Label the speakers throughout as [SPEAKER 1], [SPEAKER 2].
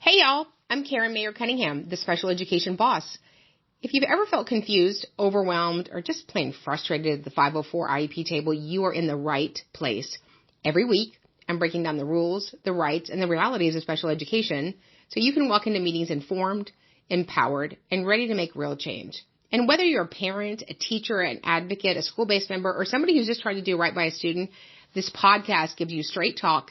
[SPEAKER 1] Hey y'all, I'm Mayer Cunningham, the special education boss. If you've ever felt confused, overwhelmed, or just plain frustrated at the 504 IEP table, you are in the right place. Every week, I'm breaking down the rules, the rights, and the realities of special education so you can walk into meetings informed, empowered, and ready to make real change. And whether you're a parent, a teacher, an advocate, a school-based member, or somebody who's just trying to do right by a student, this podcast gives you straight talk,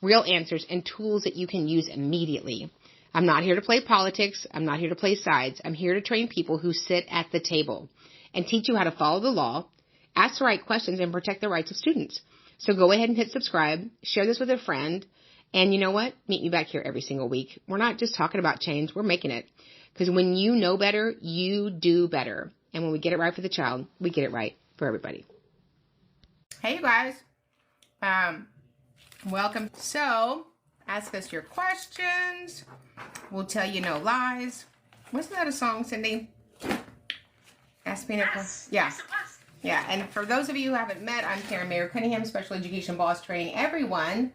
[SPEAKER 1] real answers, and tools that you can use immediately. I'm not here to play politics. I'm not here to play sides. I'm here to train people who sit at the table and teach you how to follow the law, ask the right questions, and protect the rights of students. So go ahead and hit subscribe, share this with a friend, and you know what? Meet me back here every single week. We're not just talking about change. We're making it. Because when you know better, you do better. And when we get it right for the child, we get it right for everybody. Hey, you guys. Welcome. So, ask us your questions. We'll tell you no lies. Wasn't that a song, Cindy? Ask me no questions. Yeah.
[SPEAKER 2] Yes, it was.
[SPEAKER 1] Yeah. And for those of you who haven't met, I'm Mayer Cunningham, special education boss, training everyone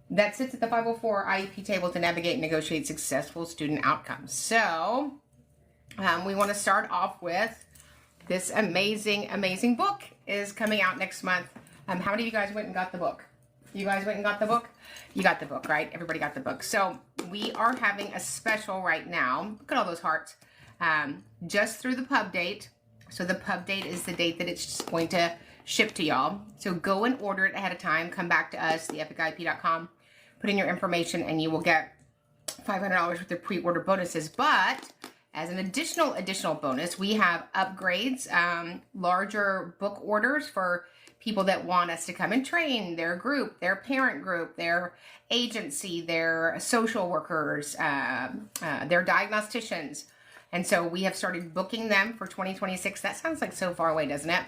[SPEAKER 1] that sits at the 504 IEP table to navigate and negotiate successful student outcomes. So, we want to start off with this amazing book is coming out next month. How many of you guys went and got the book? You guys went and got the book? You got the book, right? Everybody got the book. So we are having a special right now. Look at all those hearts. Just through the pub date. So the pub date is the date that it's going to ship to y'all. So go and order it ahead of time. Come back to us, theepicIEP.com. Put in your information and you will get $500 worth of pre-order bonuses. But as an additional bonus, we have upgrades, larger book orders for people that want us to come and train their group, their parent group, their agency, their social workers, their diagnosticians. And so we have started booking them for 2026. That sounds like so far away, doesn't it?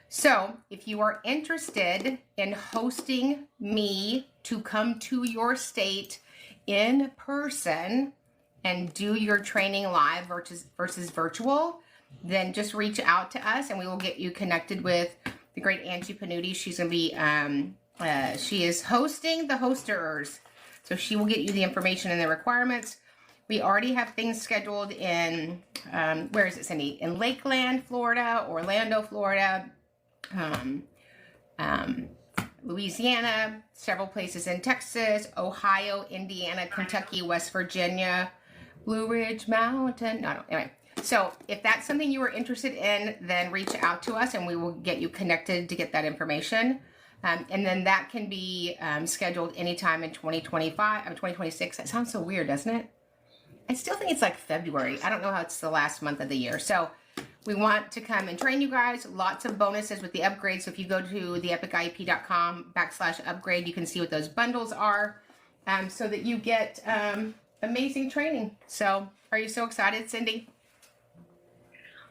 [SPEAKER 1] So if you are interested in hosting me to come to your state in person and do your training live versus virtual, then just reach out to us and we will get you connected with the great Angie Panuti. She's going to be, she is hosting the hosterers. So she will get you the information and the requirements. We already have things scheduled in, where is it, Cindy? In Lakeland, Florida, Orlando, Florida, Louisiana, several places in Texas, Ohio, Indiana, Kentucky, West Virginia, Blue Ridge Mountain. No, anyway. So if that's something you are interested in, then reach out to us and we will get you connected to get that information. And then that can be scheduled anytime in 2026. That sounds so weird, doesn't it? I still think it's like February. I don't know how it's the last month of the year. So we want to come and train you guys. Lots of bonuses with the upgrades. So if you go to theepiciep.com/upgrade, you can see what those bundles are so that you get amazing training. So are you so excited, Cindy?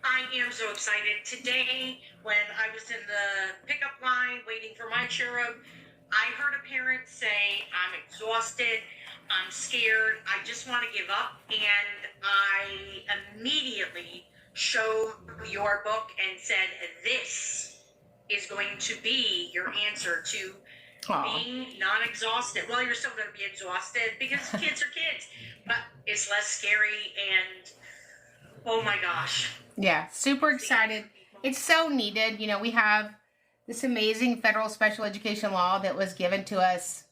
[SPEAKER 2] I am so excited. Today, when I was in the pickup line waiting for my cherub, I heard a parent say, I'm exhausted, I'm scared, I just want to give up. And I immediately showed your book and said, this is going to be your answer to being non-exhausted. Well, you're still going to be exhausted because kids are kids, but it's less scary and oh my gosh.
[SPEAKER 1] Yeah, super excited. It's so needed. You know, we have this amazing federal special education law that was given to us,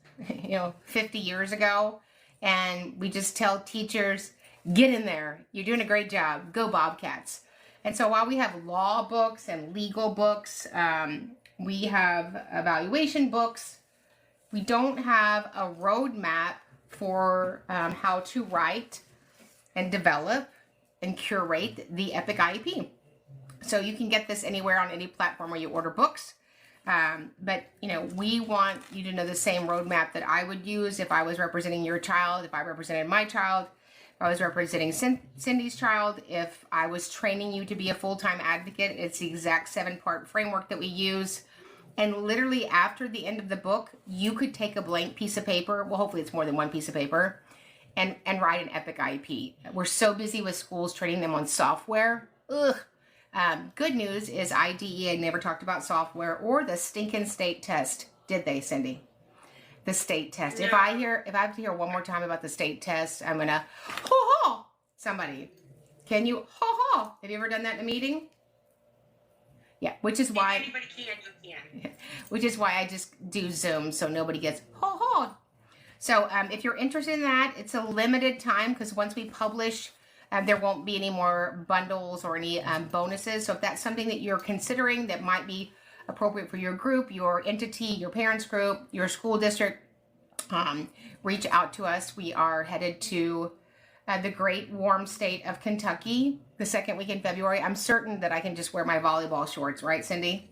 [SPEAKER 1] 50 years ago. And we just tell teachers, get in there. You're doing a great job. Go Bobcats. And so while we have law books and legal books, we have evaluation books. We don't have a roadmap for how to write and develop and curate the Epic IEP. So you can get this anywhere on any platform where you order books. But, we want you to know the same roadmap that I would use if I was representing your child, if I represented my child, if I was representing Cindy's child, if I was training you to be a full-time advocate. It's the exact 7-part framework that we use. And literally after the end of the book, you could take a blank piece of paper. Well, hopefully it's more than one piece of paper. And write an Epic IEP. We're so busy with schools training them on software. Good news is IDEA never talked about software or the stinking state test, did they, Cindy? The state test.
[SPEAKER 2] No.
[SPEAKER 1] If I have to hear one more time about the state test, I'm gonna ho. Somebody, can you ho? Have you ever done that in a meeting? Yeah, which is why
[SPEAKER 2] If anybody can, you can.
[SPEAKER 1] which is why I just do Zoom so nobody gets ho. So if you're interested in that, it's a limited time because once we publish, there won't be any more bundles or any bonuses. So if that's something that you're considering that might be appropriate for your group, your entity, your parents group, your school district, reach out to us. We are headed to the great warm state of Kentucky the second week in February. I'm certain that I can just wear my volleyball shorts, right, Cindy?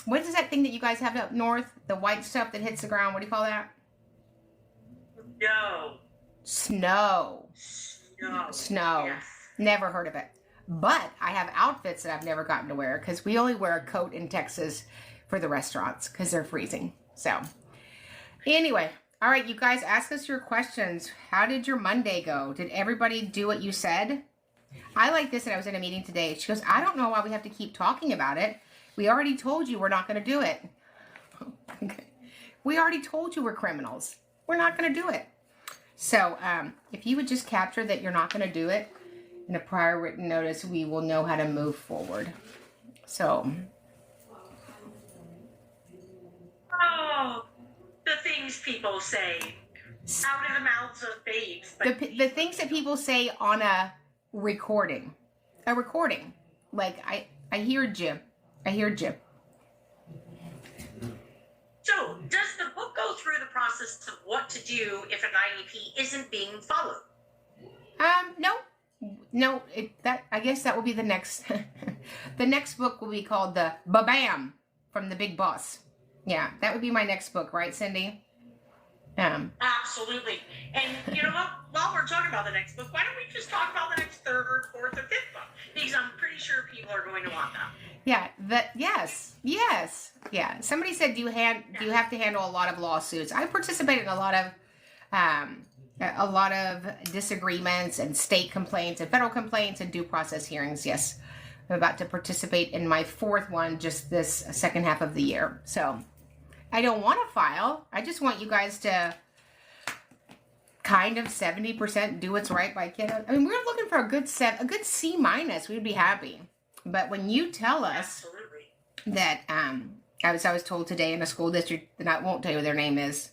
[SPEAKER 1] What is that thing that you guys have up north? The white stuff that hits the ground. What do you call that?
[SPEAKER 2] No.
[SPEAKER 1] Snow.
[SPEAKER 2] Snow. Yes.
[SPEAKER 1] Never heard of it. But I have outfits that I've never gotten to wear because we only wear a coat in Texas for the restaurants because they're freezing. So anyway, all right, you guys, ask us your questions. How did your Monday go? Did everybody do what you said? I like this, and I was in a meeting today. She goes, I don't know why we have to keep talking about it. We already told you we're not going to do it. Okay. We already told you we're criminals. We're not going to do it. So if you would just capture that you're not going to do it in a prior written notice, we will know how to move forward. So.
[SPEAKER 2] Oh, the things people say out of the mouths of babes.
[SPEAKER 1] The things that people say on a recording. A recording. Like, I hear Jim. I hear Jim.
[SPEAKER 2] So, does the book go through the process of what to do if an IEP isn't being followed?
[SPEAKER 1] No. I guess that will be the next. The next book will be called the Ba-Bam from the Big Boss. Yeah, that would be my next book, right, Cindy?
[SPEAKER 2] Absolutely. And you know what? While we're talking about the next book, why don't we just talk about the next third, fourth, or fifth book? Because I'm pretty sure people are going to want that.
[SPEAKER 1] Yeah. Yes. Yeah. Somebody said, do you have to handle a lot of lawsuits? I participate in a lot of disagreements and state complaints and federal complaints and due process hearings. Yes, I'm about to participate in my fourth one just this second half of the year. So I don't want to file. I just want you guys to kind of 70% do what's right by kiddos. I mean, we're looking for a good C-. We'd be happy. But when you tell us that I was told today in a school district, and I won't tell you what their name is,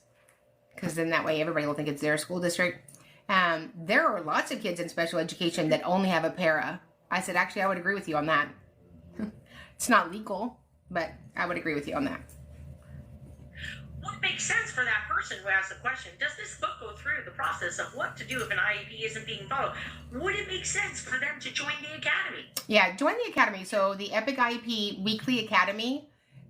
[SPEAKER 1] because then that way everybody will think it's their school district. There are lots of kids in special education that only have a para. I said, actually, I would agree with you on that. It's not legal, but I would agree with you on that.
[SPEAKER 2] What makes sense for that person who asked the question? Does this book go through the process of what to do if an IEP isn't being followed? Would it make sense for them to join the academy? Yeah, join the academy. So the Epic IEP Weekly Academy,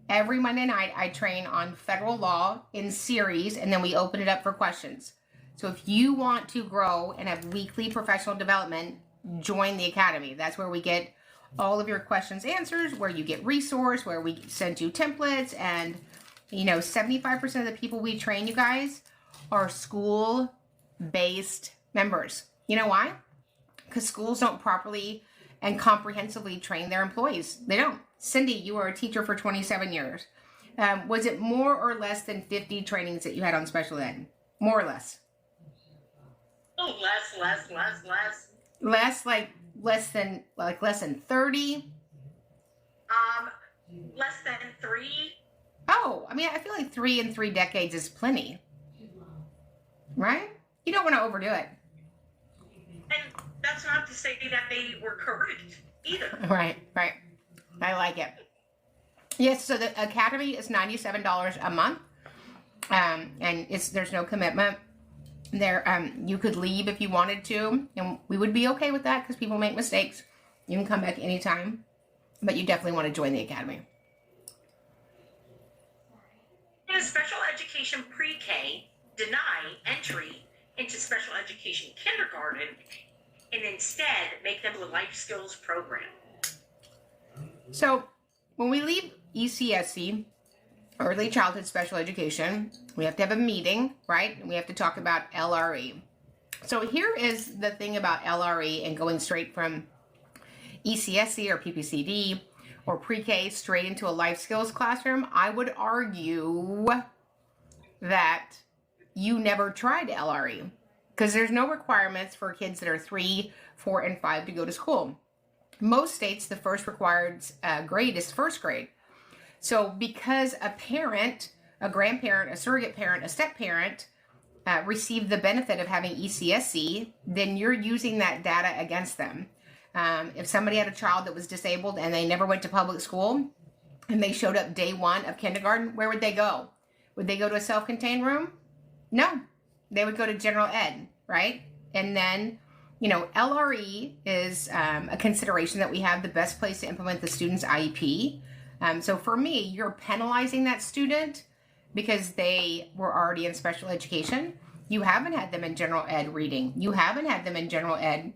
[SPEAKER 2] every Monday night I train on federal law in series, and then we open it up for questions. So if you want to grow and have weekly professional development, join the academy. That's where we get all of your questions answered, where you get resource, where we send you templates, and 75% of the people we train, you guys, are school-based members. You know why? Because schools don't properly and comprehensively train their employees. They don't. Cindy, you were a teacher for 27 years. Was it more or less than 50 trainings that you had on special ed? More or less? Oh, less.
[SPEAKER 1] Less than 30?
[SPEAKER 2] Less than 3.
[SPEAKER 1] Oh, I mean, I feel like 3 in 3 decades is plenty. Right? You don't want to overdo it.
[SPEAKER 2] And that's not to say that they were correct either.
[SPEAKER 1] Right. I like it. Yes, so the academy is $97 a month. And there's no commitment. You could leave if you wanted to, and we would be okay with that because people make mistakes. You can come back anytime, but you definitely want to join the academy.
[SPEAKER 2] In special education pre-K, deny entry into special education kindergarten and instead make them a life skills program.
[SPEAKER 1] So when we leave ECSC, early childhood special education, we have to have a meeting, right? And we have to talk about LRE. So here is the thing about LRE and going straight from ECSC or PPCD or pre-K straight into a life skills classroom. I would argue that you never tried LRE, because there's no requirements for kids that are 3, 4, and 5 to go to school. Most states, the first required grade is first grade. So because a parent, a grandparent, a surrogate parent, a step parent received the benefit of having ECSC, then you're using that data against them. If somebody had a child that was disabled and they never went to public school and they showed up day 1 of kindergarten, where would they go? Would they go to a self-contained room? No, they would go to general ed, right? And then, LRE is a consideration that we have the best place to implement the student's IEP. So for me, you're penalizing that student because they were already in special education. You haven't had them in general ed reading. You haven't had them in general ed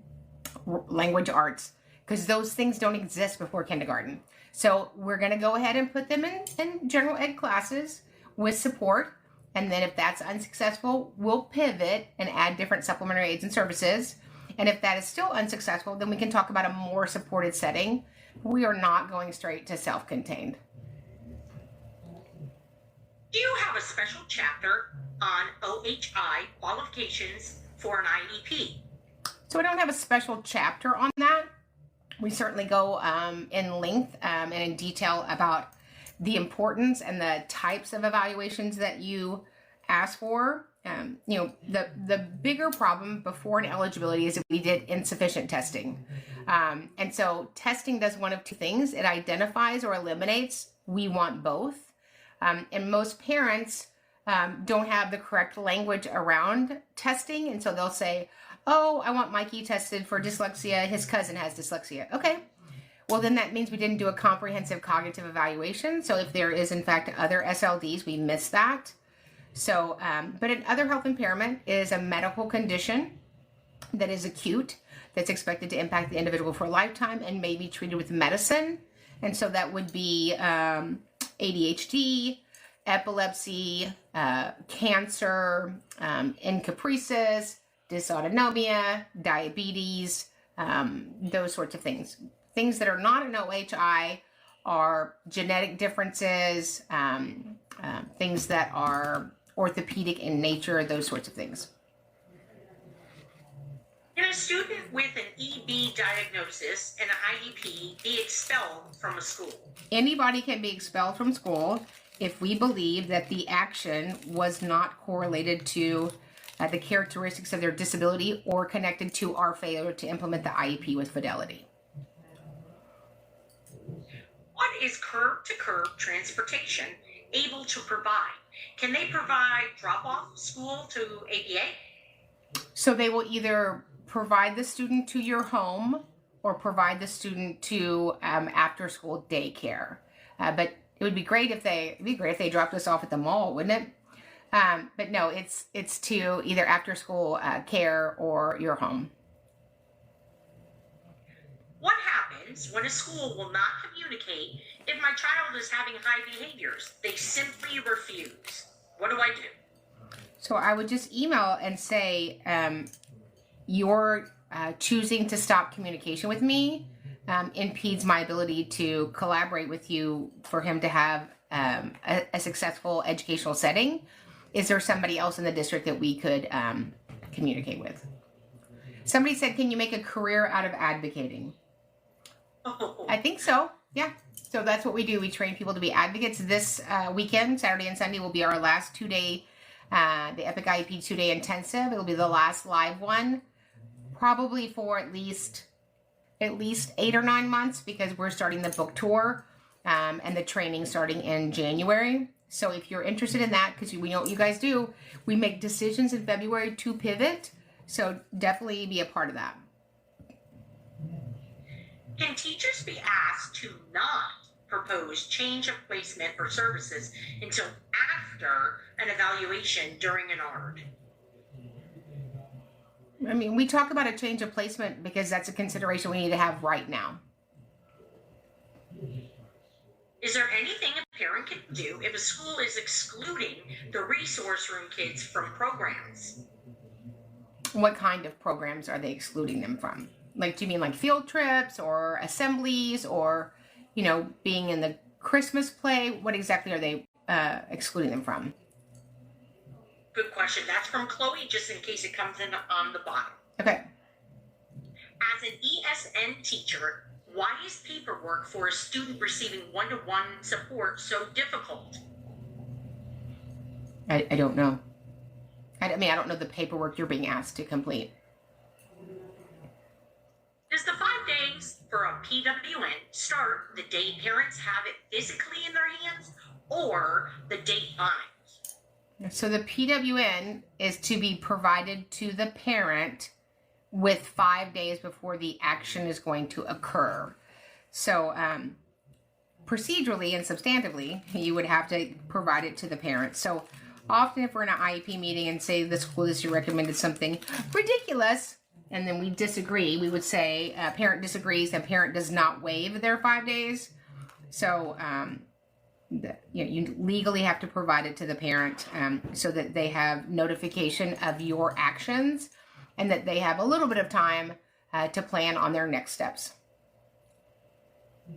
[SPEAKER 1] language arts, because those things don't exist before kindergarten. So we're going to go ahead and put them in general ed classes with support. And then if that's unsuccessful, we'll pivot and add different supplementary aids and services. And if that is still unsuccessful, then we can talk about a more supported setting. We are not going straight to self-contained.
[SPEAKER 2] Do you have a special chapter on OHI qualifications for an IEP?
[SPEAKER 1] So I don't have a special chapter on that. We certainly go in length and in detail about the importance and the types of evaluations that you ask for. The bigger problem before an eligibility is that we did insufficient testing. And so testing does one of two things. It identifies or eliminates. We want both. And most parents don't have the correct language around testing. And so they'll say, oh, I want Mikey tested for dyslexia. His cousin has dyslexia. Okay. Well, then that means we didn't do a comprehensive cognitive evaluation. So if there is, in fact, other SLDs, we missed that. So, but an other health impairment is a medical condition that is acute, that's expected to impact the individual for a lifetime and may be treated with medicine. And so that would be ADHD, epilepsy, cancer, encephalitis, dysautonomia, diabetes, those sorts of things. Things that are not an OHI are genetic differences, things that are orthopedic in nature, those sorts of things.
[SPEAKER 2] Can a student with an EB diagnosis and an IEP be expelled from a school?
[SPEAKER 1] Anybody can be expelled from school if we believe that the action was not correlated to the characteristics of their disability or connected to our failure to implement the IEP with fidelity.
[SPEAKER 2] What is curb-to-curb transportation able to provide? Can they provide drop-off school to ABA?
[SPEAKER 1] So they will either provide the student to your home or provide the student to after-school daycare. But it would be great if they dropped us off at the mall, wouldn't it? But no, it's to either after-school care or your home.
[SPEAKER 2] What happens when a school will not communicate if my child is having high behaviors? They simply refuse. What do I do?
[SPEAKER 1] So I would just email and say, you're choosing to stop communication with me impedes my ability to collaborate with you for him to have a successful educational setting. Is there somebody else in the district that we could communicate with? Somebody said, can you make a career out of advocating?
[SPEAKER 2] Oh.
[SPEAKER 1] I think so. Yeah. So that's what we do. We train people to be advocates. This weekend, Saturday and Sunday, will be our last 2-day, the Epic IEP 2-day intensive. It'll be the last live one, probably for at least 8 or 9 months, because we're starting the book tour and the training starting in January. So if you're interested in that, because we know what you guys do, we make decisions in February to pivot. So definitely be a part of that.
[SPEAKER 2] Can teachers be asked to not propose change of placement or services until after an evaluation during an ARD?
[SPEAKER 1] I mean, we talk about a change of placement because that's a consideration we need to have right now.
[SPEAKER 2] Is there anything a parent can do if a school is excluding the resource room kids from programs?
[SPEAKER 1] What kind of programs are they excluding them from? Like, do you mean like field trips or assemblies or, being in the Christmas play? What exactly are they excluding them from?
[SPEAKER 2] Good question. That's from Chloe, just in case it comes in on the bottom.
[SPEAKER 1] Okay.
[SPEAKER 2] As an ESN teacher, why is paperwork for a student receiving one-to-one support so difficult?
[SPEAKER 1] I don't know. I don't know the paperwork you're being asked to complete.
[SPEAKER 2] Does the 5 days for a PWN start the day parents have it physically in their hands or the date on it?
[SPEAKER 1] So the PWN is to be provided to the parent with 5 days before the action is going to occur. So procedurally and substantively, you would have to provide it to the parent. So often if we're in an IEP meeting and say the school district recommended something ridiculous, and then we disagree, we would say parent disagrees and parent does not waive their 5 days. So you legally have to provide it to the parent so that they have notification of your actions and that they have a little bit of time to plan on their next steps.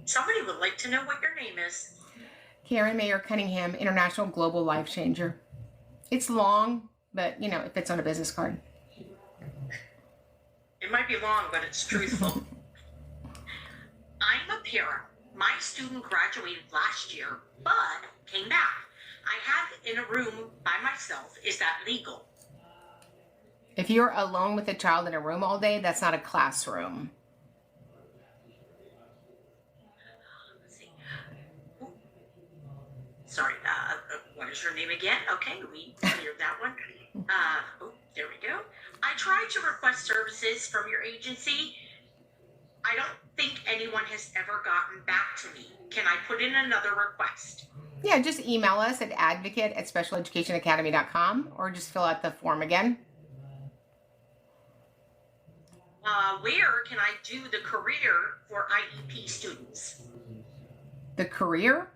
[SPEAKER 2] Somebody would like to know what your name is.
[SPEAKER 1] Karen Mayer Cunningham, International Global Life Changer. It's long, but it fits on a business card.
[SPEAKER 2] It might be long, but it's truthful. I'm a parent. My student graduated last year, but came back. I have it in a room by myself. Is that legal?
[SPEAKER 1] If you're alone with a child in a room all day, that's not a classroom.
[SPEAKER 2] Let's see. Sorry, what is your name again? Okay, we cleared that one. There we go. I tried to request services from your agency. I don't think anyone has ever gotten back to me. Can I put in another request?
[SPEAKER 1] Yeah, just email us at advocate@specialeducationacademy.com or just fill out the form again.
[SPEAKER 2] Where can I do the career for IEP students?
[SPEAKER 1] The career?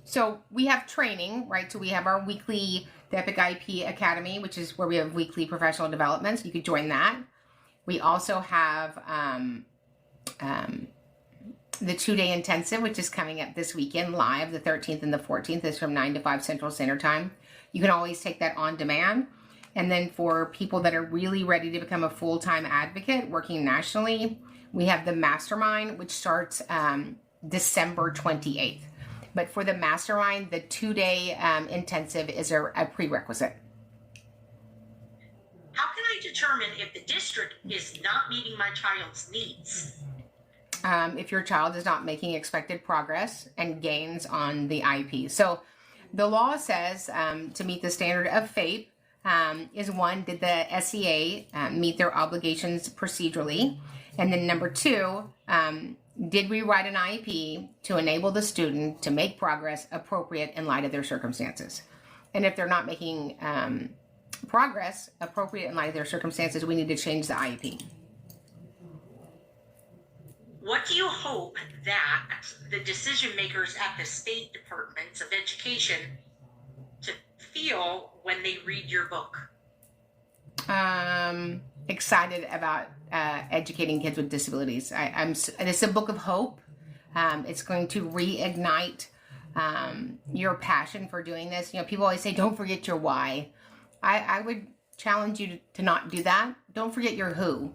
[SPEAKER 1] So we have training, right? So we have our weekly, the Epic IEP Academy, which is where we have weekly professional development. So you could join that. We also have the 2-day intensive, which is coming up this weekend live, the 13th and the 14th. Is from 9 to 5 Central Standard Time. You can always take that on demand. And then for people that are really ready to become a full-time advocate working nationally, we have the Mastermind, which starts December 28th. But for the Mastermind, the 2-day intensive is a prerequisite.
[SPEAKER 2] How can I determine if the district is not meeting my child's needs?
[SPEAKER 1] If your child is not making expected progress and gains on the IEP. So the law says to meet the standard of FAPE is one, did the SEA meet their obligations procedurally? And then number 2, did we write an IEP to enable the student to make progress appropriate in light of their circumstances? And if they're not making progress appropriate in light of their circumstances, we need to change the IEP.
[SPEAKER 2] What do you hope that the decision makers at the state departments of education to feel when they read your book?
[SPEAKER 1] Excited about educating kids with disabilities. It's a book of hope. It's going to reignite your passion for doing this. People always say, don't forget your why. I would challenge you to not do that. Don't forget your who.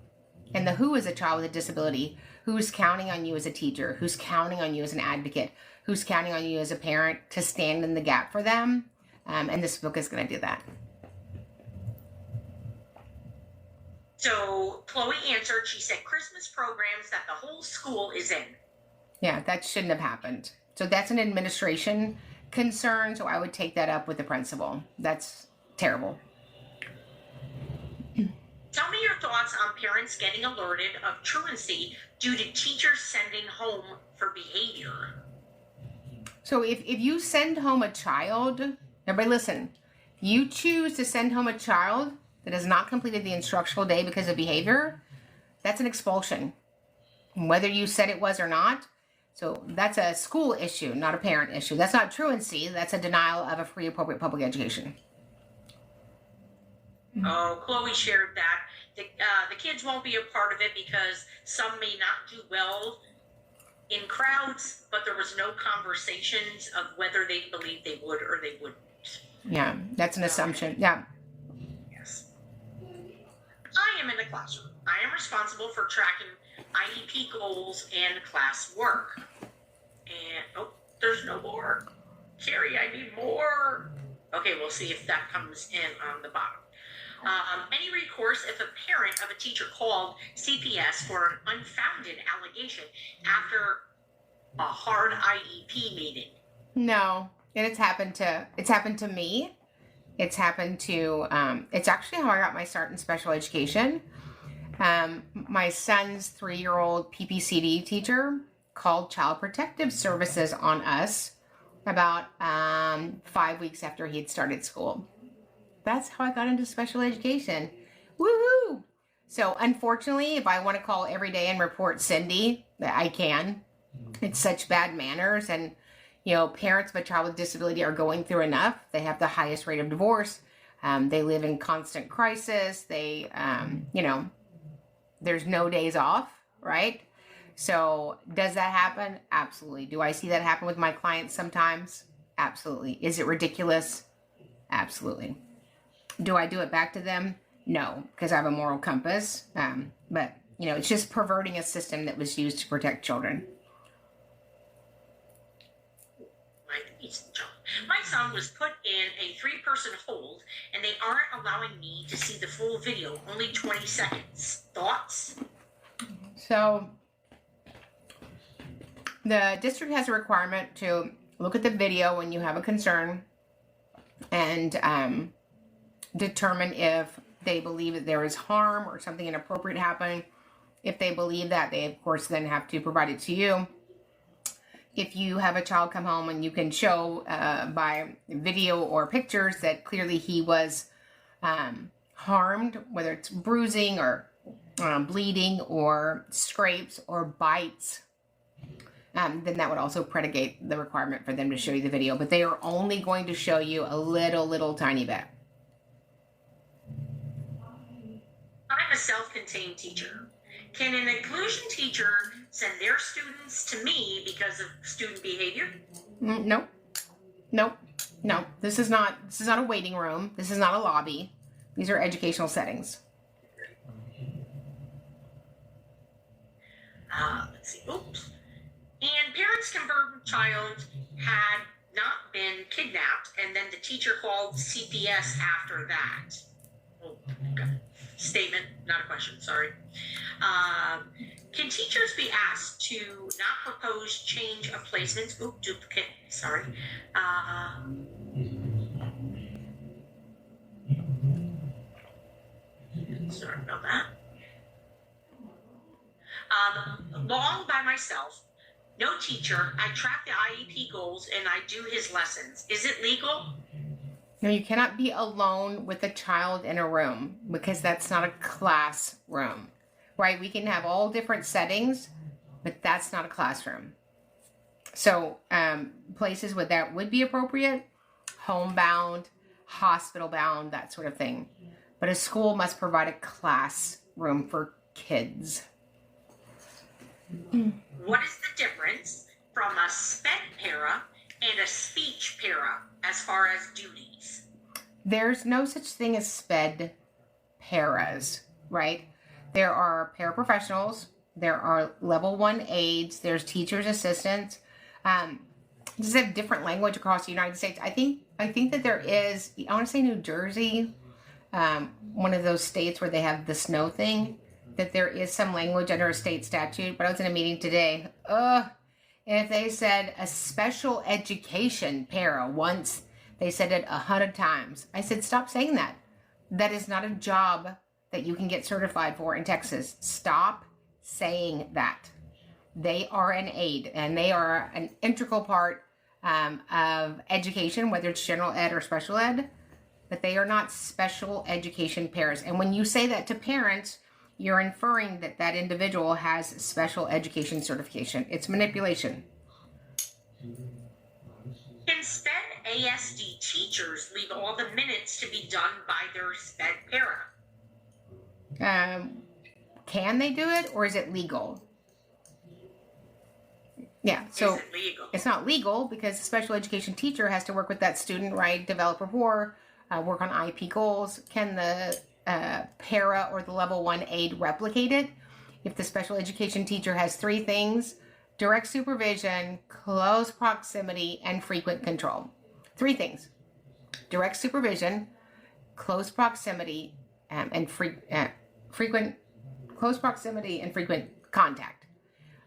[SPEAKER 1] And the who is a child with a disability who's counting on you as a teacher, who's counting on you as an advocate, who's counting on you as a parent to stand in the gap for them. And this book is going to do that.
[SPEAKER 2] So Chloe answered, she said Christmas programs that the whole school is in.
[SPEAKER 1] Yeah, that shouldn't have happened. So that's an administration concern. So I would take that up with the principal. That's terrible.
[SPEAKER 2] Tell me your thoughts on parents getting alerted of truancy due to teachers sending home for behavior.
[SPEAKER 1] So if you send home a child, everybody listen, you choose to send home a child that has not completed the instructional day because of behavior, that's an expulsion, whether you said it was or not. So that's a school issue, not a parent issue. That's not truancy. That's a denial of a free, appropriate public education.
[SPEAKER 2] Oh, Chloe shared that. The kids won't be a part of it because some may not do well in crowds, but there was no conversations of whether they believed they would or they wouldn't.
[SPEAKER 1] Yeah, that's an assumption. Yeah.
[SPEAKER 2] Yes. I am in the classroom. I am responsible for tracking IEP goals and class work. And, oh, there's no more. Carrie, I need more. Okay, we'll see if that comes in on the bottom. Any recourse if a parent of a teacher called CPS for an unfounded allegation after a hard IEP meeting.
[SPEAKER 1] No, and it's happened to me. It's happened to it's actually how I got my start in special education. My son's 3-year-old PPCD teacher called Child Protective Services on us about 5 weeks after he had started school. That's how I got into special education. Woohoo! So unfortunately, if I want to call every day and report Cindy, I can. It's such bad manners, and parents of a child with disability are going through enough. They have the highest rate of divorce. They live in constant crisis. They, there's no days off, right? So does that happen? Absolutely. Do I see that happen with my clients sometimes? Absolutely. Is it ridiculous? Absolutely. Do I do it back to them? No, because I have a moral compass. But, it's just perverting a system that was used to protect children.
[SPEAKER 2] My son was put in a 3-person hold, and they aren't allowing me to see the full video, only 20 seconds. Thoughts?
[SPEAKER 1] So, the district has a requirement to look at the video when you have a concern and determine if they believe that there is harm or something inappropriate happening. If they believe that, they, of course, then have to provide it to you. If you have a child come home and you can show by video or pictures that clearly he was harmed, whether it's bruising or bleeding or scrapes or bites, then that would also predicate the requirement for them to show you the video. But they are only going to show you a little tiny bit.
[SPEAKER 2] I'm a self-contained teacher. Can an inclusion teacher send their students to me because of student behavior?
[SPEAKER 1] No. This is not a waiting room. This is not a lobby. These are educational settings.
[SPEAKER 2] Let's see. Oops. And parents confirmed child had not been kidnapped, and then the teacher called CPS after that. Oh, okay. Statement, not a question, sorry. Can teachers be asked to not propose change of placements? Oop, duplicate, sorry. Sorry about that. Long by myself, no teacher. I track the IEP goals and I do his lessons. Is it legal?
[SPEAKER 1] No, you cannot be alone with a child in a room because that's not a classroom, right? We can have all different settings, but that's not a classroom. So places where that would be appropriate, homebound, hospital bound, that sort of thing. But a school must provide a classroom for kids.
[SPEAKER 2] What is the difference from a SPED para and a speech para as far as duties?
[SPEAKER 1] There's no such thing as SPED paras, right? There are paraprofessionals, there are level 1 aides, there's teachers assistants. Does it have different language across the United States? I think that there is, I want to say New Jersey, one of those states where they have the snow thing, that there is some language under a state statute. But I was in a meeting today. And if they said a special education para once, they said it 100 times. I said, stop saying that. That is not a job that you can get certified for in Texas. Stop saying that. They are an aid, and they are an integral part of education, whether it's general ed or special ed, but they are not special education paras. And when you say that to parents, you're inferring that that individual has special education certification. It's manipulation.
[SPEAKER 2] Can SPED ASD teachers leave all the minutes to be done by their SPED para?
[SPEAKER 1] Can they do it, or is it legal? Yeah, so
[SPEAKER 2] Is it legal?
[SPEAKER 1] it's not legal because the special education teacher has to work with that student, right? Develop rapport, work on IEP goals. Can the para or the level 1 aide replicate it? If the special education teacher has 3 things: direct supervision, close proximity, and frequent control. 3 things: direct supervision, close proximity, and frequent contact.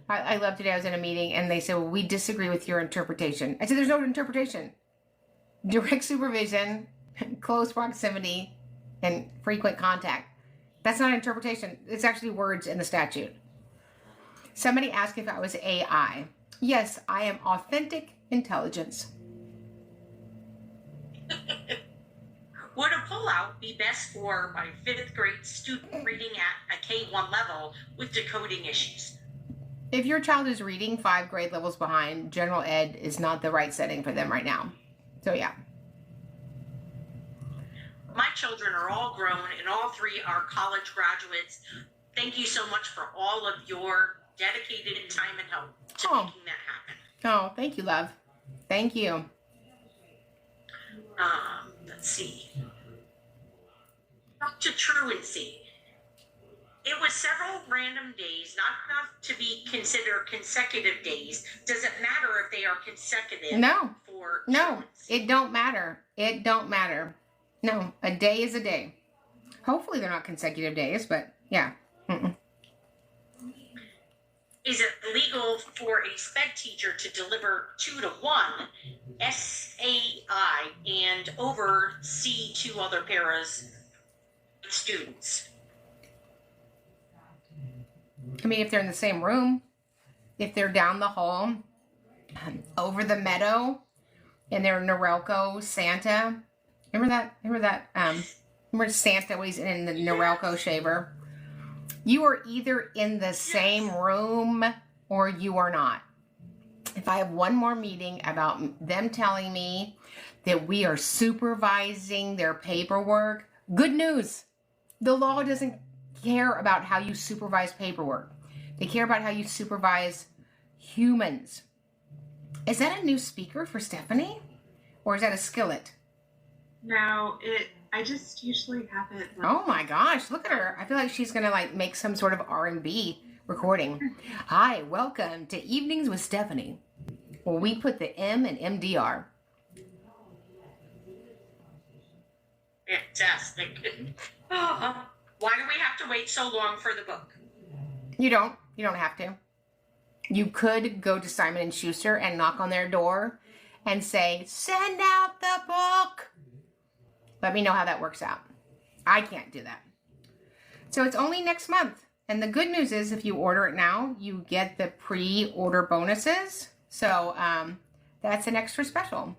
[SPEAKER 1] I love today I was in a meeting and they said, well, we disagree with your interpretation. I said, there's no interpretation. Direct supervision, close proximity, and frequent contact. That's not interpretation. It's actually words in the statute. Somebody asked if I was AI. Yes, I am authentic intelligence.
[SPEAKER 2] Would a pullout be best for my 5th grade student reading at a K1 level with decoding issues?
[SPEAKER 1] If your child is reading 5 grade levels behind, general ed is not the right setting for them right now. So yeah.
[SPEAKER 2] My children are all grown and all 3 are college graduates. Thank you so much for all of your dedicated time and help to making that happen.
[SPEAKER 1] Oh, thank you, love. Thank you.
[SPEAKER 2] Let's see. Up to truancy. It was several random days, not enough to be considered consecutive days. Does it matter if they are consecutive?
[SPEAKER 1] No.
[SPEAKER 2] For
[SPEAKER 1] No,
[SPEAKER 2] truancy?
[SPEAKER 1] it don't matter. It don't matter. No, a day is a day. Hopefully they're not consecutive days, but yeah. Mm-mm.
[SPEAKER 2] Is it legal for a SPED teacher to deliver 2-to-1 SAI and oversee 2 other paras students?
[SPEAKER 1] I mean, if they're in the same room, if they're down the hall, over the meadow, and they're Norelco Santa. Remember that? Remember Santa was in the Norelco shaver? You are either in the same room or you are not. If I have one more meeting about them telling me that we are supervising their paperwork, good news. The law doesn't care about how you supervise paperwork. They care about how you supervise humans. Is that a new speaker for Stephanie? Or is that a skillet?
[SPEAKER 3] No, I just usually have it.
[SPEAKER 1] Oh my gosh, look at her. I feel like she's going to make some sort of R&B recording. Hi, welcome to Evenings with Stephanie. Well, we put the M in MDR.
[SPEAKER 2] Fantastic. Why do we have to wait so long for the book?
[SPEAKER 1] You don't have to. You could go to Simon & Schuster and knock on their door and say, send out the book. Let me know how that works out. I can't do that. So it's only next month. And the good news is if you order it now, you get the pre-order bonuses. So that's an extra special.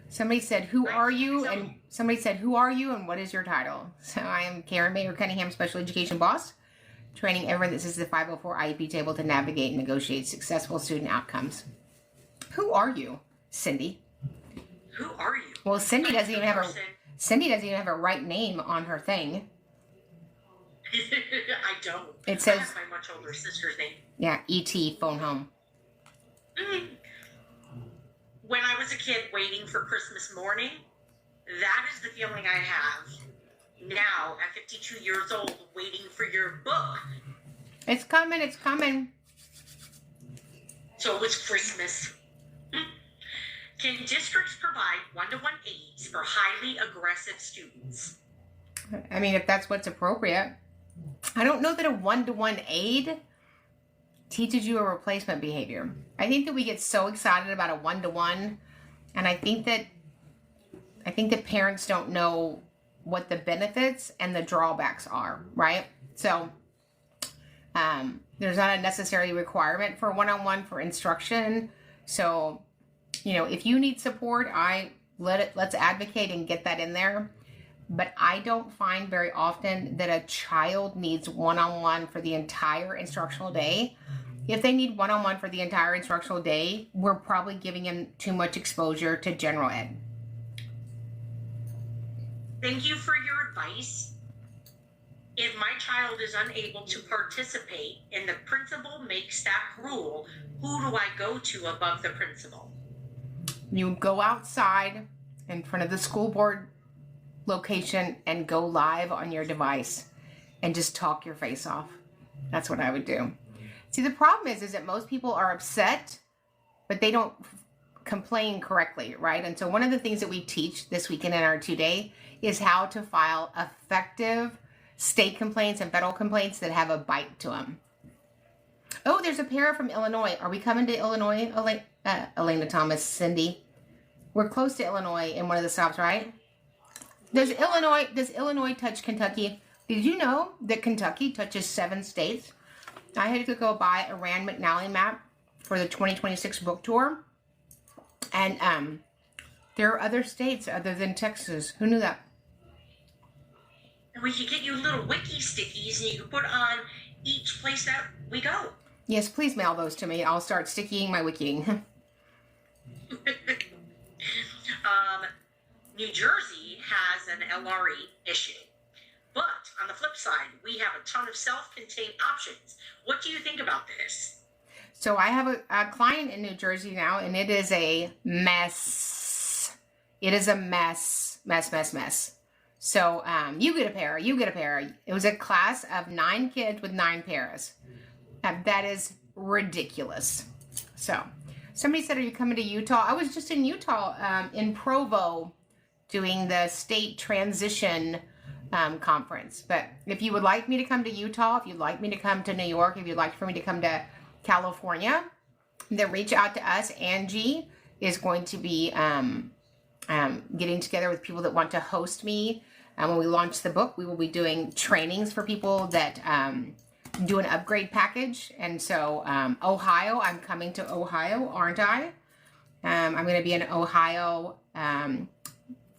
[SPEAKER 1] Somebody said, who are you? And somebody said, who are you and what is your title? So I am Karen Mayer Cunningham, Special Education Boss, training everyone that sits at the 504 IEP table to navigate and negotiate successful student outcomes. Who are you, Cindy?
[SPEAKER 2] Who are you?
[SPEAKER 1] Well, Cindy doesn't even have a right name on her thing.
[SPEAKER 2] I don't.
[SPEAKER 1] It says,
[SPEAKER 2] I have my much older sister's name.
[SPEAKER 1] Yeah, E.T. phone home.
[SPEAKER 2] When I was a kid waiting for Christmas morning, that is the feeling I have now at 52 years old waiting for your book.
[SPEAKER 1] It's coming, it's coming.
[SPEAKER 2] So it's Christmas. Can districts provide one-to-one aids for highly aggressive students?
[SPEAKER 1] I mean, if that's what's appropriate. I don't know that a one-to-one aid teaches you a replacement behavior. I think that we get so excited about a one-to-one, and I think that parents don't know what the benefits and the drawbacks are, right? So there's not a necessary requirement for one-on-one for instruction. So, if you need support, let's advocate and get that in there. But I don't find very often that a child needs one-on-one for the entire instructional day. If they need one-on-one for the entire instructional day, we're probably giving them too much exposure to general ed.
[SPEAKER 2] Thank you for your advice. if my child is unable to participate and the principal makes that rule, who do I go to above the principal?
[SPEAKER 1] You go outside in front of the school board location and go live on your device and just talk your face off. That's what I would do. See, the problem is that most people are upset, but they don't complain correctly, right? And so one of the things that we teach this weekend in our 2-day is how to file effective state complaints and federal complaints that have a bite to them. Oh, there's a pair from Illinois. Are we coming to Illinois, Elena Thomas, Cindy? We're close to Illinois in one of the stops, right? Does Illinois touch Kentucky? Did you know that Kentucky touches 7 states? I had to go buy a Rand McNally map for the 2026 book tour. And there are other states other than Texas. Who knew that?
[SPEAKER 2] And we could get you little wiki stickies and you could put on each place that we go.
[SPEAKER 1] Yes, please mail those to me. I'll start stickying my wikiing.
[SPEAKER 2] New Jersey has an LRE issue. But on the flip side, we have a ton of self-contained options. What do you think about this?
[SPEAKER 1] So I have a client in New Jersey now, and it is a mess. It is a mess. Mess. So you get a pair. It was a class of 9 kids with 9 pairs. That is ridiculous. So somebody said, are you coming to Utah? I was just in Utah, in Provo, doing the state transition conference. But if you would like me to come to Utah, if you'd like me to come to New York, if you'd like for me to come to California, then reach out to us. Angie is going to be getting together with people that want to host me. When we launch the book, we will be doing trainings for people that do an upgrade package. And so Ohio, I'm coming to Ohio, aren't I? I'm going to be in Ohio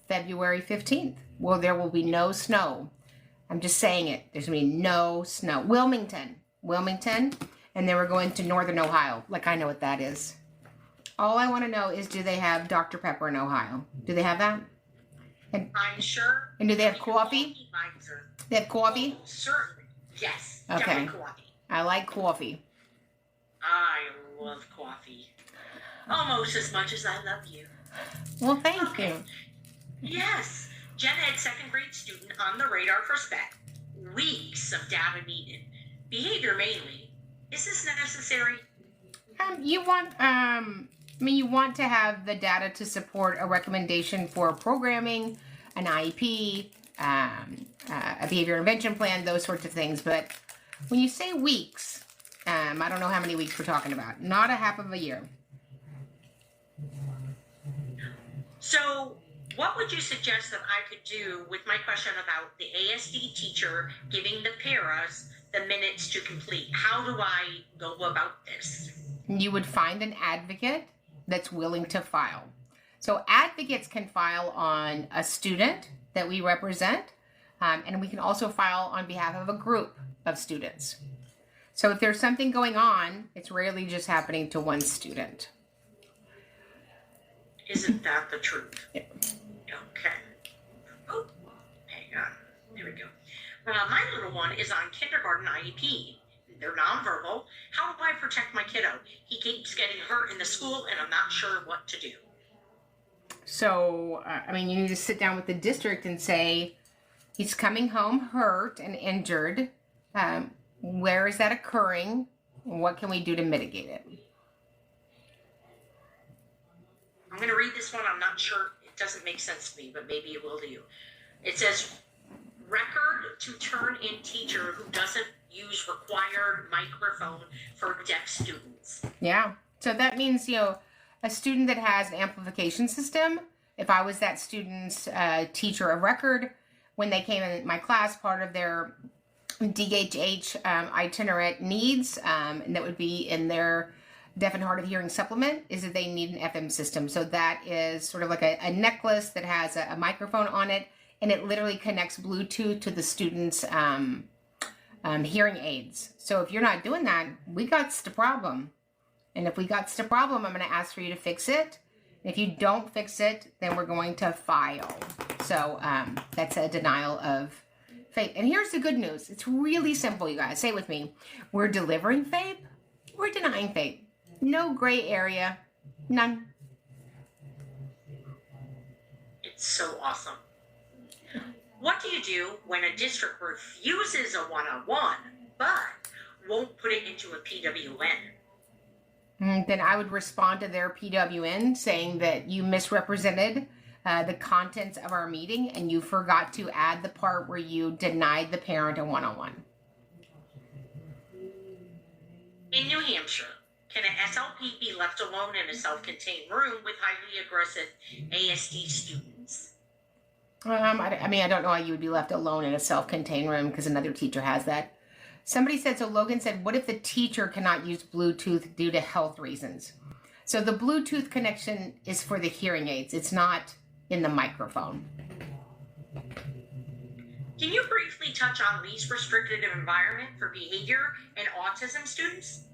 [SPEAKER 1] February 15th. Well, there will be no snow. I'm just saying it. There's going to be no snow. Wilmington. And then we're going to Northern Ohio. Like, I know what that is. All I want to know is, do they have Dr. Pepper in Ohio? Do they have that? And,
[SPEAKER 2] I'm sure.
[SPEAKER 1] And do they have coffee? They have coffee?
[SPEAKER 2] Oh, certainly. Yes.
[SPEAKER 1] Okay.
[SPEAKER 2] Definitely coffee.
[SPEAKER 1] I like coffee.
[SPEAKER 2] I love coffee. Almost as much as I love you.
[SPEAKER 1] Well, thank you.
[SPEAKER 2] Yes. Gen Ed second grade student on the radar for SPEC. Weeks of data needed. Behavior mainly. Is this necessary?
[SPEAKER 1] You want to have the data to support a recommendation for programming, an IEP, a behavior intervention plan, those sorts of things. But when you say weeks, I don't know how many weeks we're talking about. Not a half of a year.
[SPEAKER 2] So what would you suggest that I could do with my question about the ASD teacher giving the paras the minutes to complete? How do I go about this?
[SPEAKER 1] You would find an advocate that's willing to file. So advocates can file on a student that we represent, and we can also file on behalf of a group of students. So if there's something going on, it's rarely just happening to one student.
[SPEAKER 2] Isn't that the truth?
[SPEAKER 1] Yeah.
[SPEAKER 2] Okay. Oh, hang on. There we go. My little one is on kindergarten IEP. They're nonverbal. How do I protect my kiddo? He keeps getting hurt in the school, and I'm not sure what to do.
[SPEAKER 1] So, you need to sit down with the district and say, he's coming home hurt and injured. Where is that occurring? What can we do to mitigate it?
[SPEAKER 2] I'm going to read this one. I'm not sure. It doesn't make sense to me, but maybe it will to you. It says, record to turn in teacher who doesn't use required microphone for deaf students.
[SPEAKER 1] Yeah. So that means, a student that has an amplification system, if I was that student's teacher of record, when they came in my class, part of their DHH itinerant needs, and that would be in their deaf and hard of hearing supplement, is that they need an FM system. So that is sort of like a necklace that has a microphone on it, and it literally connects Bluetooth to the student's hearing aids. So if you're not doing that, we got the problem. And if we got the problem, I'm going to ask for you to fix it. If you don't fix it, then we're going to file. So that's a denial of FAPE. And here's the good news. It's really simple, you guys. Say it with me. We're delivering FAPE. We're denying FAPE. No gray area. None.
[SPEAKER 2] It's so awesome. What do you do when a district refuses a one-on-one, but won't put it into a PWN?
[SPEAKER 1] Then I would respond to their PWN saying that you misrepresented the contents of our meeting and you forgot to add the part where you denied the parent a one-on-one.
[SPEAKER 2] In New Hampshire, can an SLP be left alone in a self-contained room with highly aggressive ASD students?
[SPEAKER 1] I don't know why you would be left alone in a self-contained room because another teacher has that. Somebody said, so Logan said, what if the teacher cannot use Bluetooth due to health reasons? So the Bluetooth connection is for the hearing aids. It's not in the microphone.
[SPEAKER 2] Can you briefly touch on least restrictive environment for behavior and autism students?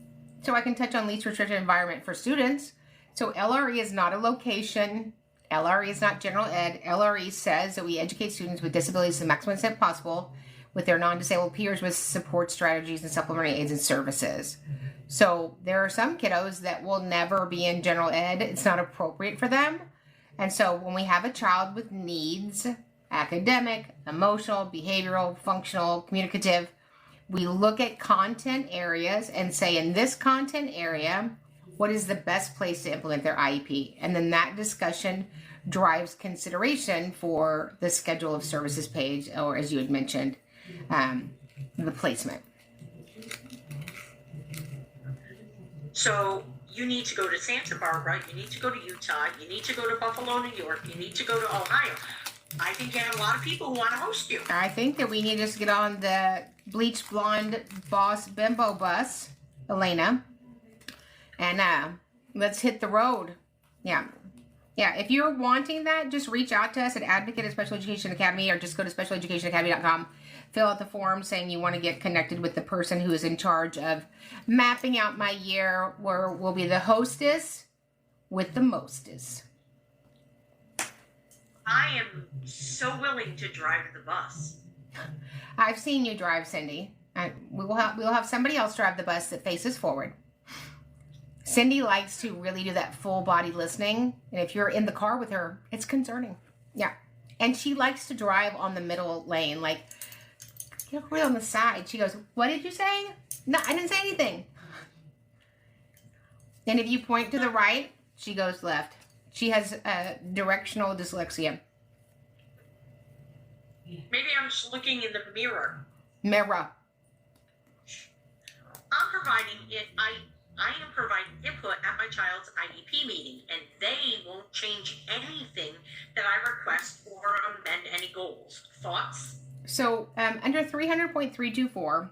[SPEAKER 1] So I can touch on least restrictive environment for students. So LRE is not a location. LRE is not general ed. LRE says that we educate students with disabilities to the maximum extent possible with their non-disabled peers with support strategies and supplementary aids and services. So there are some kiddos that will never be in general ed. It's not appropriate for them. And so when we have a child with needs, academic, emotional, behavioral, functional, communicative, we look at content areas and say, in this content area, what is the best place to implement their IEP? And then that discussion drives consideration for the schedule of services page, or as you had mentioned, the placement.
[SPEAKER 2] So you need to go to Santa Barbara, you need to go to Utah, you need to go to Buffalo, New York, you need to go to Ohio. I think you have a lot of people who want to host you.
[SPEAKER 1] I think that we need to just get on the bleach blonde boss bimbo bus, Elena, and let's hit the road. Yeah, if you're wanting that, just reach out to us at Advocate at Special Education Academy, or just go to specialeducationacademy.com, fill out the form saying you want to get connected with the person who is in charge of mapping out my year, where we'll be the hostess with the mostest.
[SPEAKER 2] I am so willing to drive the bus.
[SPEAKER 1] I've seen you drive, Cindy. We'll have somebody else drive the bus that faces forward. Cindy likes to really do that full body listening, and if you're in the car with her, it's concerning. Yeah, and she likes to drive on the middle lane, like, you know, really on the side. She goes, "What did you say?" No, I didn't say anything. And if you point to the right, she goes left. She has directional dyslexia.
[SPEAKER 2] Maybe I'm just looking in the mirror.
[SPEAKER 1] Mirror.
[SPEAKER 2] I am providing input at my child's IEP meeting, and they won't change anything that I request or amend any goals. Thoughts?
[SPEAKER 1] So under 300.324,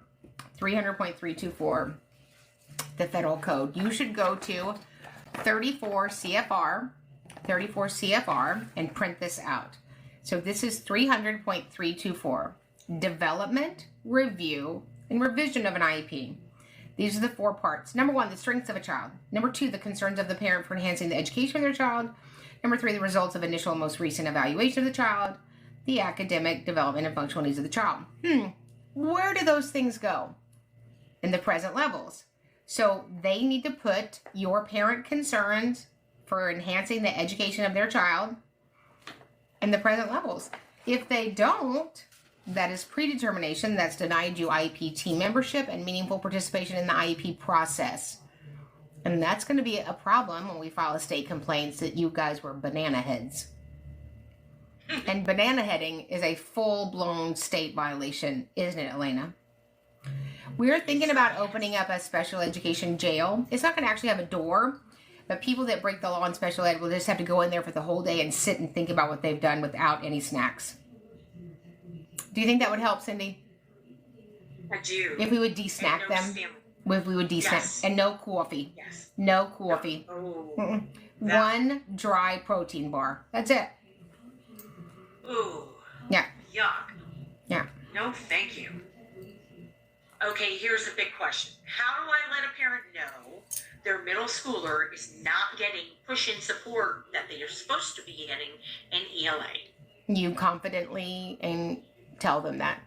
[SPEAKER 1] the federal code, you should go to 34 CFR, and print this out. So this is 300.324, development, review, and revision of an IEP. These are the 4 parts. Number 1, the strengths of a child. Number 2, the concerns of the parent for enhancing the education of their child. Number 3, the results of initial and most recent evaluation of the child. The academic, development, and functional needs of the child. Where do those things go? In the present levels. So they need to put your parent concerns for enhancing the education of their child in the present levels. If they don't, that is predetermination. That's denied you IEP team membership and meaningful participation in the IEP process. And that's going to be a problem when we file a state complaints that you guys were banana heads. And banana heading is a full-blown state violation, isn't it, Elena? We're thinking about opening up a special education jail. It's not going to actually have a door, but people that break the law in special ed will just have to go in there for the whole day and sit and think about what they've done without any snacks. Do you think that would help, Cindy?
[SPEAKER 2] I do.
[SPEAKER 1] If we would de-snack them? If we would de-snack.
[SPEAKER 2] Yes.
[SPEAKER 1] And no coffee.
[SPEAKER 2] Yes.
[SPEAKER 1] No coffee.
[SPEAKER 2] Oh.
[SPEAKER 1] One dry protein bar. That's it.
[SPEAKER 2] Ooh.
[SPEAKER 1] Yeah.
[SPEAKER 2] Yuck.
[SPEAKER 1] Yeah.
[SPEAKER 2] No, thank you. Okay, here's a big question. How do I let a parent know their middle schooler is not getting push-in support that they are supposed to be getting in ELA?
[SPEAKER 1] You confidently and tell them that.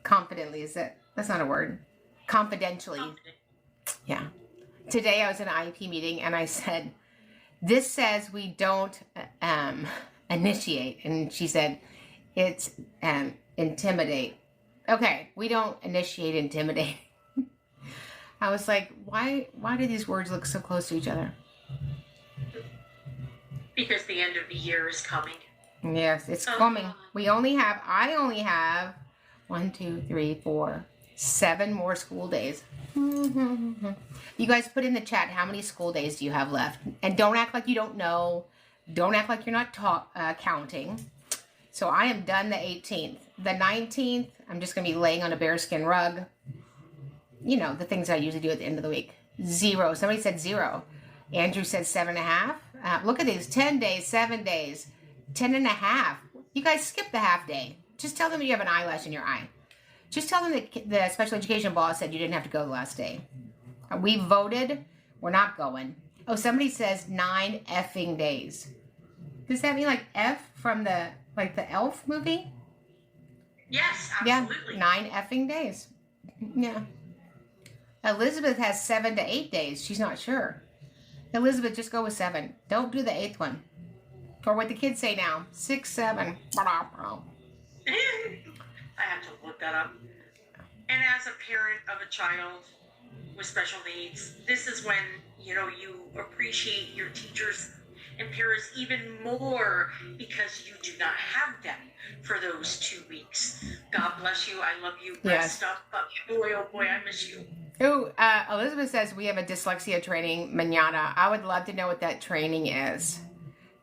[SPEAKER 1] confidently, that's not a word. Confidentially. Yeah. Today I was in an IEP meeting and I said, this says we don't initiate. And she said, it's intimidate. Okay, we don't initiate, intimidate. I was like, why do these words look so close to each other?
[SPEAKER 2] Because the end of the year is coming.
[SPEAKER 1] Yes, it's coming. I only have 1, 2, 3, 4, 7 more school days. You guys put in the chat, how many school days do you have left? And don't act like you don't know. Don't act like you're not counting. So I am done the 18th. The 19th, I'm just going to be laying on a bearskin rug. You know, the things I usually do at the end of the week. 0. Somebody said 0. Andrew said 7.5. Look at these. 10 days, 7 days, 10.5. You guys skip the half day. Just tell them you have an eyelash in your eye. Just tell them that the special education boss said you didn't have to go the last day. We voted. We're not going. Oh, somebody says 9 effing days. Does that mean like F from the Elf movie?
[SPEAKER 2] Yes, absolutely.
[SPEAKER 1] Yeah, 9 effing days. Yeah. Elizabeth has 7 to 8 days. She's not sure. Elizabeth, just go with 7. Don't do the 8th one. Or what the kids say now, 6, 7.
[SPEAKER 2] I have to look that up. And as a parent of a child with special needs, this is when, you appreciate your teachers and parents even more because you do not have them for those 2 weeks. God bless you. I love you. Rest up. But boy, oh boy, I miss you.
[SPEAKER 1] Oh, Elizabeth says we have a dyslexia training mañana. I would love to know what that training is.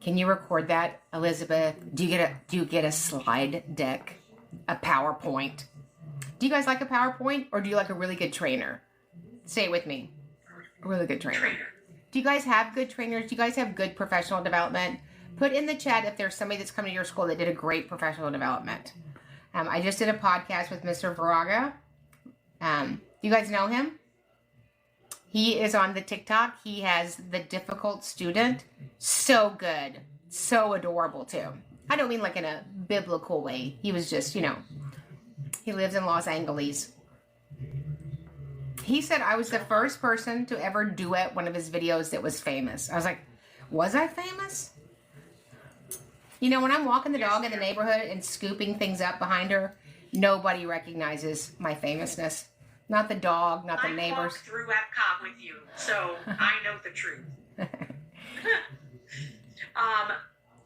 [SPEAKER 1] Can you record that, Elizabeth? Do you get a slide deck, a PowerPoint? Do you guys like a PowerPoint, or do you like a really good trainer? Say it with me. A really good trainer. Do you guys have good trainers? Do you guys have good professional development? Put in the chat if there's somebody that's coming to your school that did a great professional development. I just did a podcast with Mr. Varaga. You guys know him? He is on the TikTok. He has the difficult student. So good. So adorable, too. I don't mean like in a biblical way. He was just, he lives in Los Angeles. He said I was the first person to ever duet one of his videos that was famous. I was like, was I famous? When I'm walking the dog in the neighborhood and scooping things up behind her, nobody recognizes my famousness. Not the dog, not the neighbors.
[SPEAKER 2] I walked through Epcot with you, so I know the truth.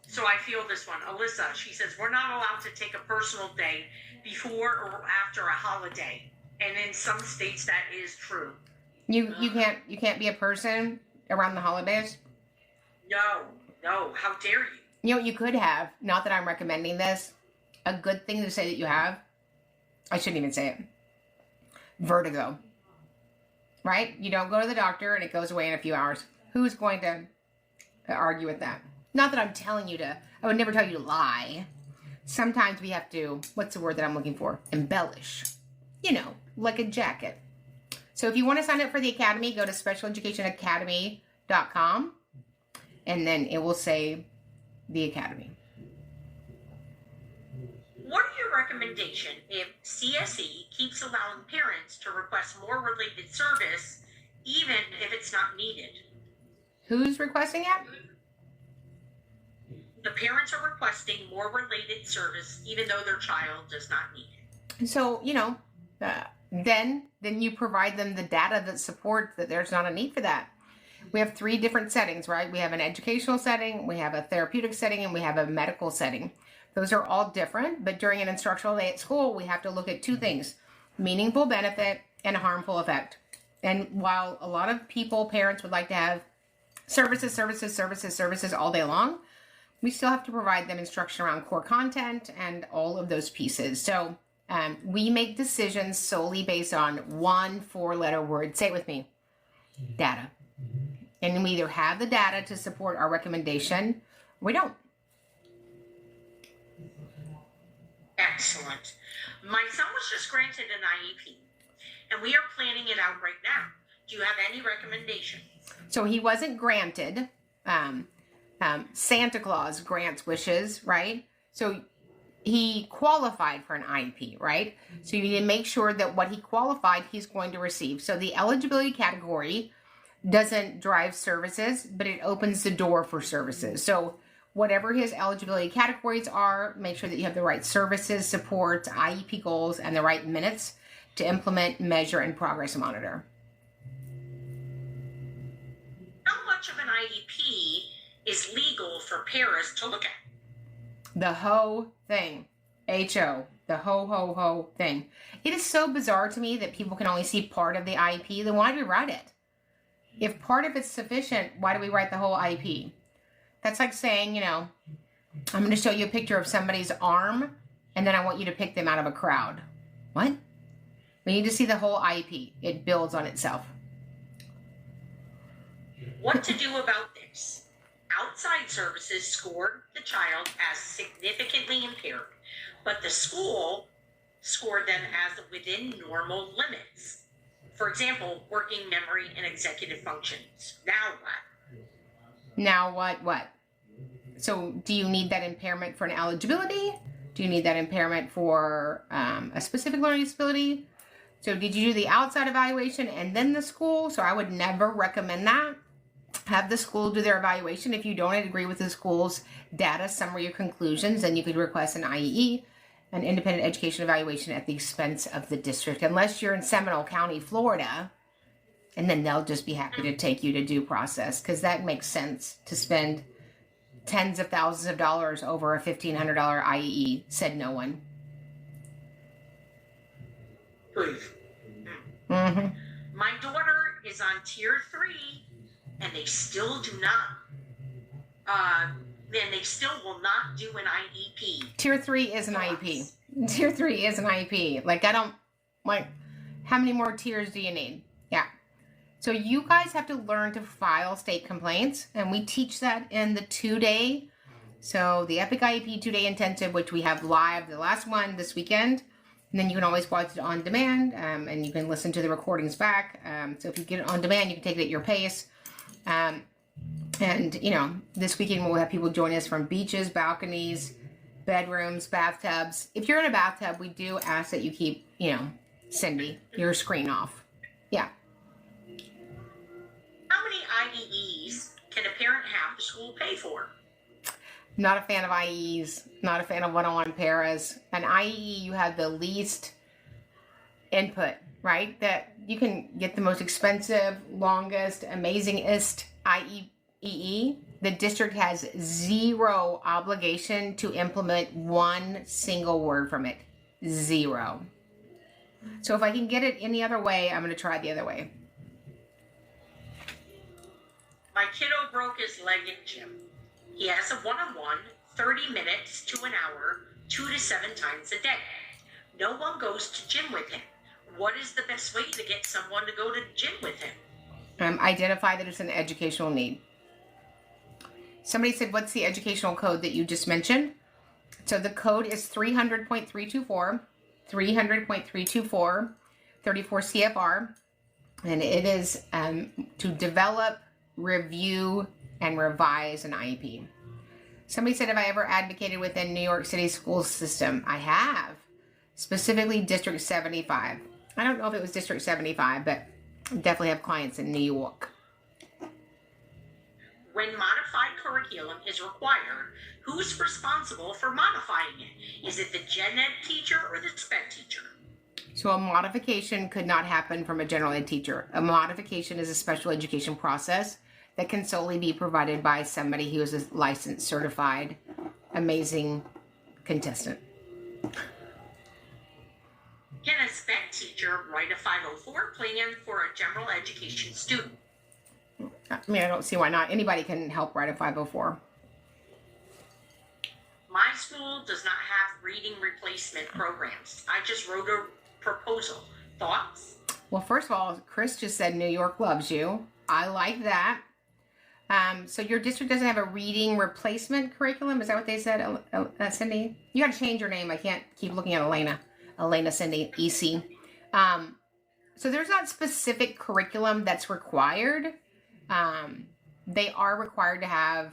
[SPEAKER 2] So I feel this one. Alyssa, she says, we're not allowed to take a personal day before or after a holiday. And in some states that is true.
[SPEAKER 1] You can't be a person around the holidays?
[SPEAKER 2] No, how dare you?
[SPEAKER 1] You could have, not that I'm recommending this, a good thing to say that you have, I shouldn't even say it. Vertigo. Right? You don't go to the doctor and it goes away in a few hours. Who's going to argue with that? Not that I'm telling you I would never tell you to lie. Sometimes we have to, what's the word that I'm looking for? Embellish. Like a jacket. So if you want to sign up for the Academy, go to specialeducationacademy.com and then it will say the Academy.
[SPEAKER 2] What are your recommendations if CSE keeps allowing parents to request more related service, even if it's not needed?
[SPEAKER 1] Who's requesting it?
[SPEAKER 2] The parents are requesting more related service, even though their child does not need it.
[SPEAKER 1] So, then you provide them the data that supports that there's not a need for that. We have 3 different settings, right? We have an educational setting, we have a therapeutic setting, and we have a medical setting. Those are all different, but during an instructional day at school, we have to look at 2 things, meaningful benefit and harmful effect. And while a lot of parents would like to have services all day long, we still have to provide them instruction around core content and all of those pieces. So we make decisions solely based on 1 4-letter word. Say it with me. Data. And we either have the data to support our recommendation, or we don't.
[SPEAKER 2] Excellent. My son was just granted an IEP, and we are planning it out right now. Do you have any recommendations?
[SPEAKER 1] So he wasn't granted. Santa Claus grants wishes, right? So he qualified for an IEP, right? So you need to make sure that what he qualified, he's going to receive. So the eligibility category doesn't drive services, but it opens the door for services. So whatever his eligibility categories are, make sure that you have the right services, supports, IEP goals, and the right minutes to implement, measure, and progress monitor.
[SPEAKER 2] How much of an IEP is legal for parents to look at?
[SPEAKER 1] The whole thing. HO. The whole thing. It is so bizarre to me that people can only see part of the IEP. Then why do we write it? If part of it's sufficient, why do we write the whole IEP? That's like saying, you know, I'm going to show you a picture of somebody's arm, and then I want you to pick them out of a crowd. What? We need to see the whole IEP. It builds on itself.
[SPEAKER 2] What to do about this? Outside services scored the child as significantly impaired, but the school scored them as within normal limits. For example, working memory and executive functions. Now what?
[SPEAKER 1] Now what? So do you need that impairment for an eligibility? Do you need that impairment for a specific learning disability? So did you do the outside evaluation and then the school? So I would never recommend that. Have the school do their evaluation. If you don't agree with the school's data, summary, or conclusions, then you could request an IEE, an independent education evaluation at the expense of the district, unless you're in Seminole County, Florida, and then they'll just be happy to take you to due process, because that makes sense to spend tens of thousands of dollars over a $1,500 IEE, said no one.
[SPEAKER 2] Proof.
[SPEAKER 1] Mm-hmm.
[SPEAKER 2] My daughter is on tier 3, and they still do not, then they still will not do an IEP.
[SPEAKER 1] Tier 3 is an IEP. Tier 3 is an IEP. Like, how many more tiers do you need? Yeah. So you guys have to learn to file state complaints, and we teach that in the 2-day. So the Epic IEP 2-day intensive, which we have live, the last one this weekend. And then you can always watch it on demand, and you can listen to the recordings back. So if you get it on demand, you can take it at your pace. And, you know, this weekend we'll have people join us from beaches, balconies, bedrooms, bathtubs. If you're in a bathtub, we do ask that you keep, you know, Cindy, your screen off. Yeah.
[SPEAKER 2] How many IEEs can a parent have the school pay for?
[SPEAKER 1] Not a fan of IEs, not a fan of one-on-one paras. An IEE, you have the least input, right? That you can get the most expensive, longest, amazingest IEE. The district has zero obligation to implement one single word from it. Zero. So if I can get it any other way, I'm going to try it the other way.
[SPEAKER 2] My kiddo broke his leg in gym. He has a one-on-one, 30 minutes to an hour, 2 to 7 times a day. No one goes to gym with him. What is the best way to get someone to go to gym with him?
[SPEAKER 1] Identify that it's an educational need. Somebody said, what's the educational code that you just mentioned? So the code is 300.324, 300.324, 34 CFR, and it is to develop, review, and revise an IEP. Somebody said, have I ever advocated within New York City school system? I have, specifically District 75. I don't know if it was District 75, but I definitely have clients in New York.
[SPEAKER 2] When modified curriculum is required, who's responsible for modifying it? Is it the gen ed teacher or the sped teacher?
[SPEAKER 1] So a modification could not happen from a general ed teacher. A modification is a special education process that can solely be provided by somebody who is a licensed, certified, amazing contestant.
[SPEAKER 2] Can a sped teacher write a 504 plan for a general education student?
[SPEAKER 1] I mean, I don't see why not. Anybody can help write a 504.
[SPEAKER 2] My school does not have reading replacement programs. I just wrote a proposal. Thoughts?
[SPEAKER 1] Well, first of all, Chris just said New York loves you. I like that. So your district doesn't have a reading replacement curriculum? Is that what they said, Cindy? You got to change your name. I can't keep looking at Elena. Elena, Cindy, EC. So there's not specific curriculum that's required. They are required to have,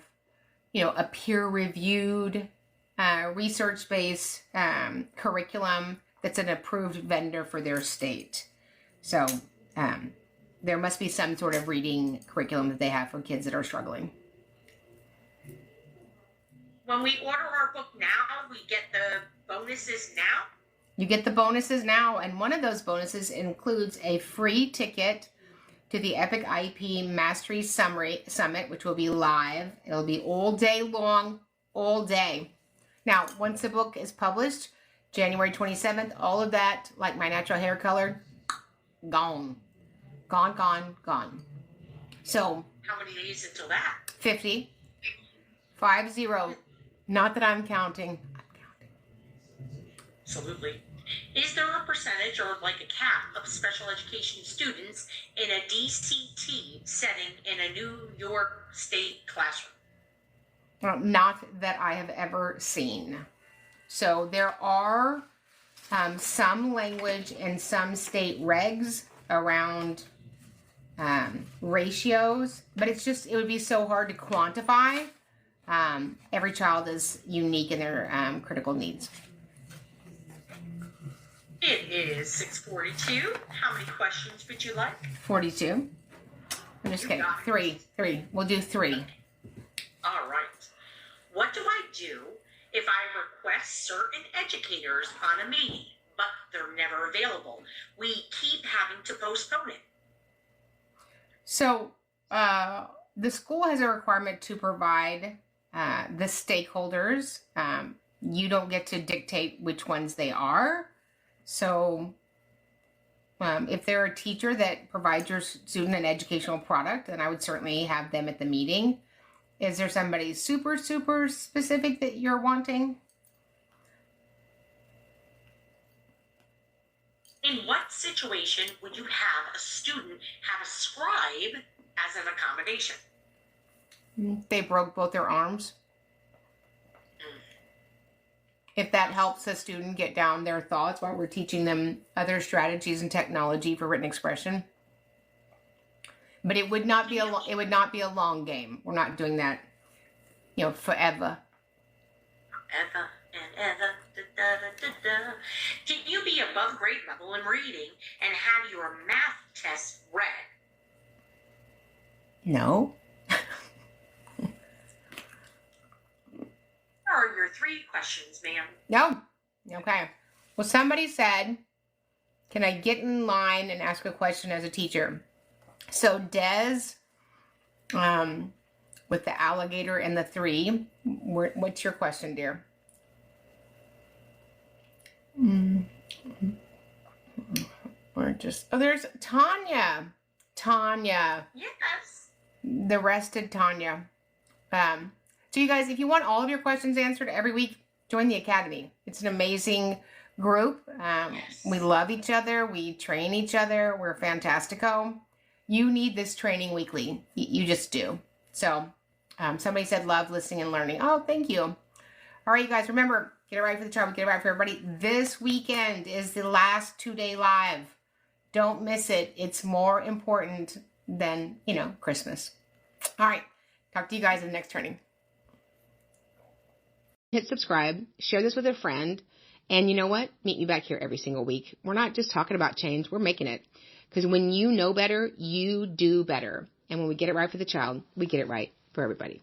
[SPEAKER 1] you know, a peer-reviewed research-based curriculum that's an approved vendor for their state. So there must be some sort of reading curriculum that they have for kids that are struggling.
[SPEAKER 2] When we order our book now, we get the bonuses now?
[SPEAKER 1] You get the bonuses now, and one of those bonuses includes a free ticket to the Epic IEP Mastery Summit, which will be live. It'll be all day long, all day. Now, once the book is published, January 27th, all of that, like my natural hair color, gone. Gone, gone, gone. So.
[SPEAKER 2] How many days until that?
[SPEAKER 1] 50. 50. Not that I'm counting.
[SPEAKER 2] Absolutely. Is there a percentage or like a cap of special education students in a DCT setting in a New York State classroom?
[SPEAKER 1] Not that I have ever seen. So there are some language and some state regs around ratios, but it would be so hard to quantify. Every child is unique in their critical needs.
[SPEAKER 2] It is 6:42. How many questions would you like?
[SPEAKER 1] 42. I'm just kidding. Three. We'll do 3.
[SPEAKER 2] All right. What do I do if I request certain educators on a meeting, but they're never available? We keep having to postpone it.
[SPEAKER 1] So the school has a requirement to provide the stakeholders. You don't get to dictate which ones they are. So if they're a teacher that provides your student an educational product, then I would certainly have them at the meeting. Is there somebody super, super specific that you're wanting?
[SPEAKER 2] In what situation would you have a student have a scribe as an accommodation?
[SPEAKER 1] They broke both their arms. If that helps a student get down their thoughts while we're teaching them other strategies and technology for written expression. But it would not be a long game. We're not doing that, forever.
[SPEAKER 2] Forever and ever. Da, da, da, da. Can you be above grade level in reading and have your math test read?
[SPEAKER 1] No.
[SPEAKER 2] Are your 3 questions, ma'am?
[SPEAKER 1] No. Okay. Well, somebody said, can I get in line and ask a question as a teacher? So Des, with the alligator and the 3, what's your question, dear? There's Tanya.
[SPEAKER 2] Yes.
[SPEAKER 1] The rested Tanya. So you guys, if you want all of your questions answered every week, join the Academy. It's an amazing group.
[SPEAKER 2] Yes.
[SPEAKER 1] We love each other. We train each other. We're fantastico. You need this training weekly. You just do. So somebody said love listening and learning. Oh, thank you. All right, you guys, remember, get it right for the child, get it right for everybody. This weekend is the last 2-day live. Don't miss it. It's more important than, Christmas. All right. Talk to you guys in the next training. Hit subscribe, share this with a friend, and you know what? Meet me back here every single week. We're not just talking about change, we're making it. Because when you know better, you do better. And when we get it right for the child, we get it right for everybody.